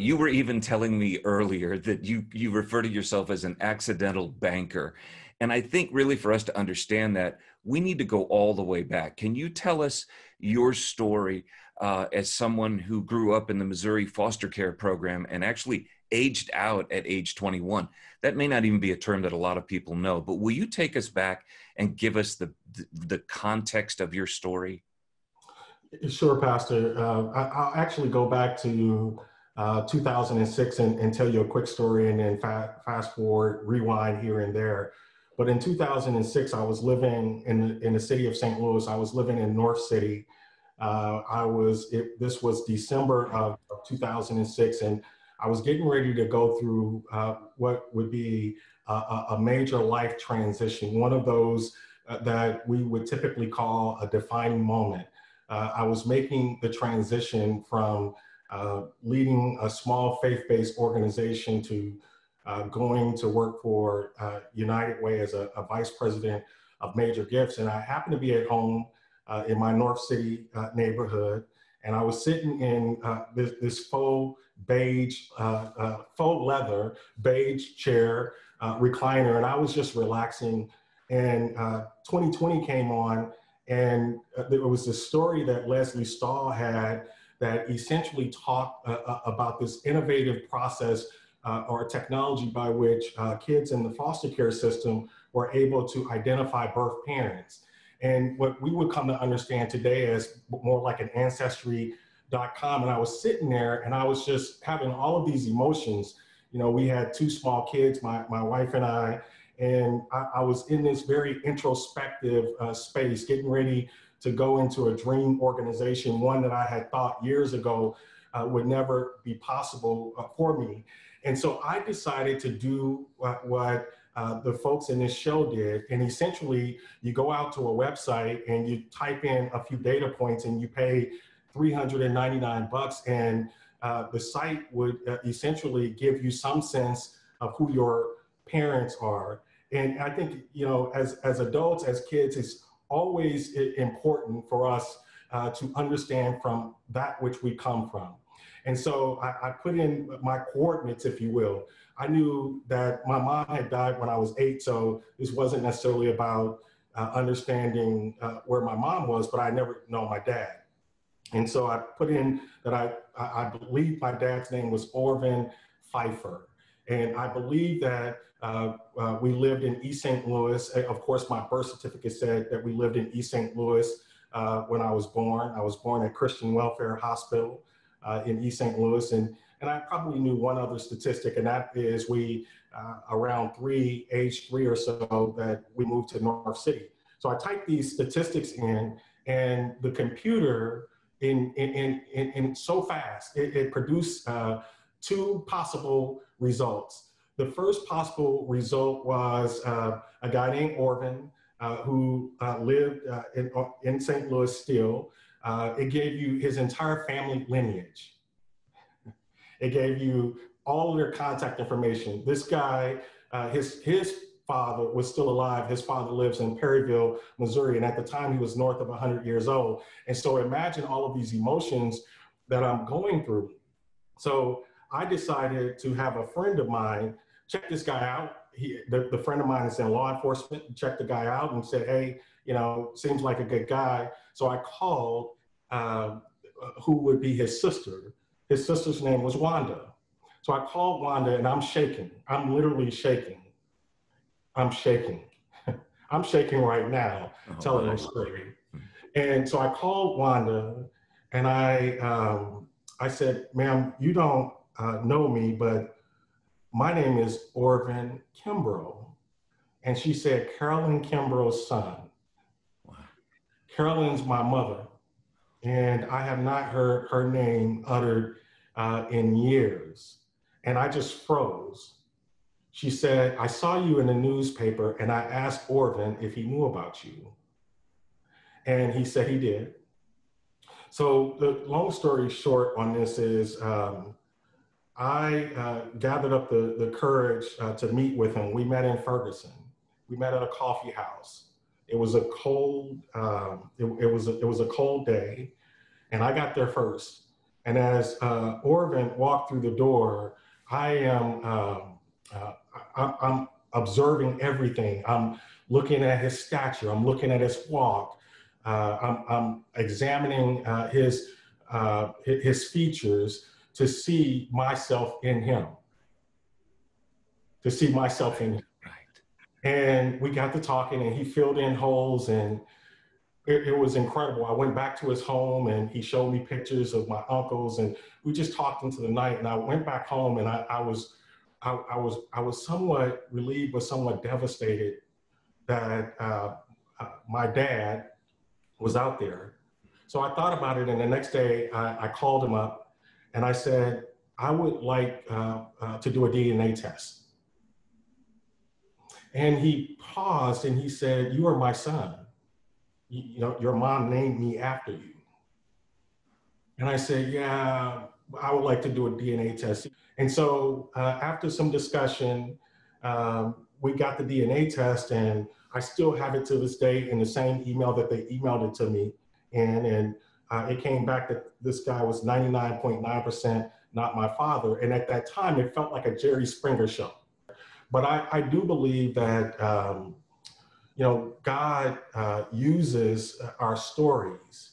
You were even telling me earlier that you refer to yourself as an accidental banker. And I think really for us to understand that, we need to go all the way back. Can you tell us your story as someone who grew up in the Missouri foster care program and actually aged out at age 21? That may not even be a term that a lot of people know, but will you take us back and give us the context of your story? Sure, Pastor. I'll actually go back to 2006 and tell you a quick story, and then fast forward, rewind here and there. But in 2006, I was living in the city of St. Louis. I was living in North City. This was December of 2006, and I was getting ready to go through what would be a major life transition, one of those that we would typically call a defining moment. I was making the transition from leading a small faith-based organization to going to work for United Way as a vice president of major gifts. And I happened to be at home in my North City neighborhood. And I was sitting in this faux leather beige chair recliner, and I was just relaxing. And 2020 came on, and there was this story that Leslie Stahl had that essentially talked about this innovative process or technology by which kids in the foster care system were able to identify birth parents. And what we would come to understand today as more like an ancestry.com. And I was sitting there and I was just having all of these emotions. You know, we had two small kids, my wife and I was in this very introspective space, getting ready to go into a dream organization, one that I had thought years ago would never be possible for me. And so I decided to do what the folks in this show did. And essentially, you go out to a website and you type in a few data points and you pay $399, and the site would essentially give you some sense of who your parents are. And I think, you know, as adults, as kids, it's always important for us to understand from that which we come from. And so I put in my coordinates, if you will. I knew that my mom had died when I was 8, so this wasn't necessarily about understanding where my mom was, but I never know my dad. And so I put in that I believe my dad's name was Orvin Pfeiffer. And I believe that we lived in East St. Louis. Of course, my birth certificate said that we lived in East St. Louis when I was born. I was born at Christian Welfare Hospital in East St. Louis. And I probably knew one other statistic, and that is we, around age three or so, that we moved to North City. So I typed these statistics in, and the computer, in so fast, it produced two possible results. The first possible result was a guy named Orvin who lived in St. Louis still. It gave you his entire family lineage. It gave you all of their contact information. This guy, his father was still alive. His father lives in Perryville, Missouri. And at the time he was north of 100 years old. And so imagine all of these emotions that I'm going through. So I decided to have a friend of mine check this guy out. The friend of mine is in law enforcement, checked the guy out and said, hey, you know, seems like a good guy. So I called who would be his sister. His sister's name was Wanda. So I called Wanda and I'm shaking. I'm literally shaking. I'm shaking. I'm shaking right now, telling this story. And so I called Wanda and I said, ma'am, you don't know me, but my name is Orvin Kimbrough. And she said, Carolyn Kimbrough's son. Wow. Carolyn's my mother. And I have not heard her name uttered in years. And I just froze. She said, I saw you in the newspaper and I asked Orvin if he knew about you. And he said he did. So the long story short on this is I gathered up the courage to meet with him. We met in Ferguson. We met at a coffee house. It was a cold, it was a cold day, and I got there first. And as Orvin walked through the door, I am I'm observing everything. I'm looking at his stature. I'm looking at his walk. I'm examining his features to see myself in him. To see myself in him. And we got to talking, and he filled in holes, and it was incredible. I went back to his home, and he showed me pictures of my uncles, and we just talked into the night. And I went back home, and I was somewhat relieved, but somewhat devastated that my dad was out there. So I thought about it, and the next day I called him up, and I said, I would like to do a DNA test. And he paused and he said, "You are my son. You know, your mom named me after you." And I said, "Yeah, I would like to do a DNA test." And so after some discussion, we got the DNA test, and I still have it to this day in the same email that they emailed it to me. And it came back that this guy was 99.9% not my father. And at that time, it felt like a Jerry Springer show. But I do believe that, you know, God uses our stories,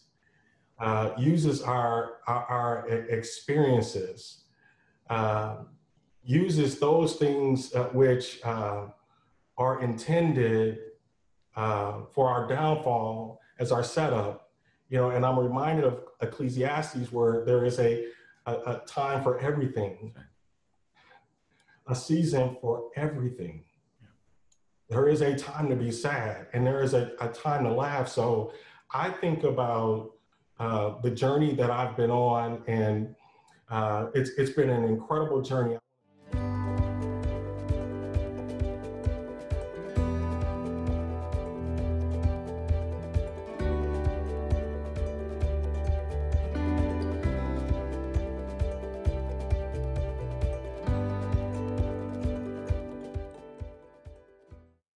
uses our experiences, uses those things which are intended for our downfall as our setup. You know, and I'm reminded of Ecclesiastes, where there is a time for everything. A season for everything. There is a time to be sad, and there is a time to laugh. So I think about the journey that I've been on, and it's been an incredible journey.